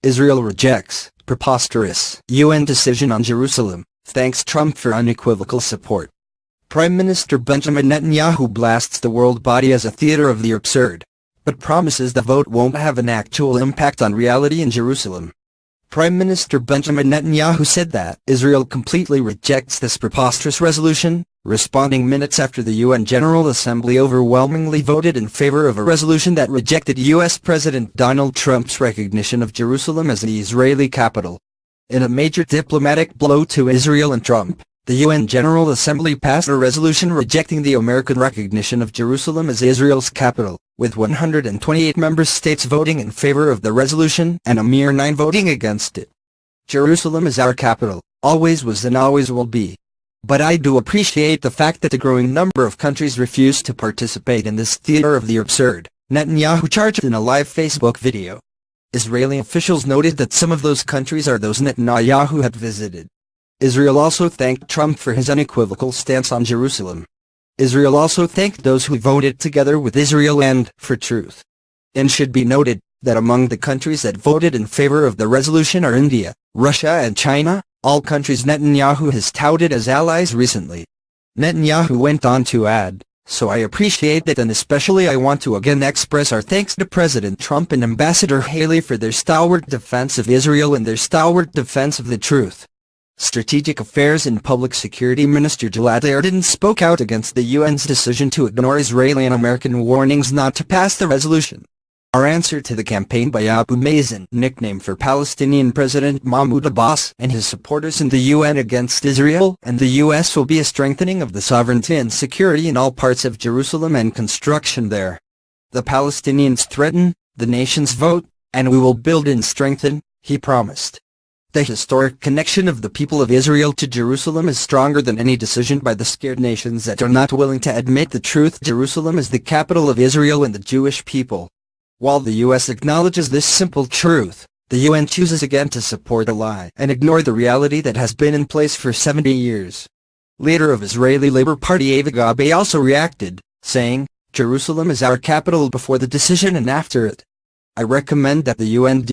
Israel rejects preposterous UN decision on Jerusalem, thanks Trump for unequivocal support. Prime Minister Benjamin Netanyahu blasts the world body as a theater of the absurd, but promises the vote won't have an actual impact on reality in Jerusalem. Prime Minister Benjamin Netanyahu said that Israel completely rejects this preposterous resolution, responding minutes after the UN General Assembly overwhelmingly voted in favor of a resolution that rejected U.S. President Donald Trump's recognition of Jerusalem as the Israeli capital. In a major diplomatic blow to Israel and Trump, the UN General Assembly passed a resolution rejecting the American recognition of Jerusalem as Israel's capital, with 128 member states voting in favor of the resolution and a mere 9 voting against it. Jerusalem is our capital, always was and always will be. But I do appreciate the fact that a growing number of countries refuse to participate in this theater of the absurd, Netanyahu charged in a live Facebook video. Israeli officials noted that some of those countries are those Netnayahu had visited. Israel also thanked Trump for his unequivocal stance on Jerusalem. Israel also thanked those who voted together with Israel and for truth. It should be noted that among the countries that voted in favor of the resolution are India, Russia and China, all countries Netanyahu has touted as allies recently. Netanyahu went on to add, "So I appreciate that, and especially I want to again express our thanks to President Trump and Ambassador Haley for their stalwart defense of Israel and their stalwart defense of the truth." Strategic Affairs and Public Security Minister Gilad Erdan spoke out against the UN's decision to ignore Israeli and American warnings not to pass the resolution. Our answer to the campaign by Abu Mazen, nickname for Palestinian President Mahmoud Abbas, and his supporters in the UN against Israel and the US will be a strengthening of the sovereignty and security in all parts of Jerusalem and construction there. The Palestinians threaten, the nations vote, and we will build and strengthen, he promised. The historic connection of the people of Israel to Jerusalem is stronger than any decision by the scared nations that are not willing to admit the truth. Jerusalem is the capital of Israel and the Jewish people. While the U.S. acknowledges this simple truth, the UN chooses again to support a lie and ignore the reality that has been in place for 70 years. Leader of Israeli Labour Party Avi Gabi also reacted, saying, "Jerusalem is our capital before the decision and after it. I recommend that the UN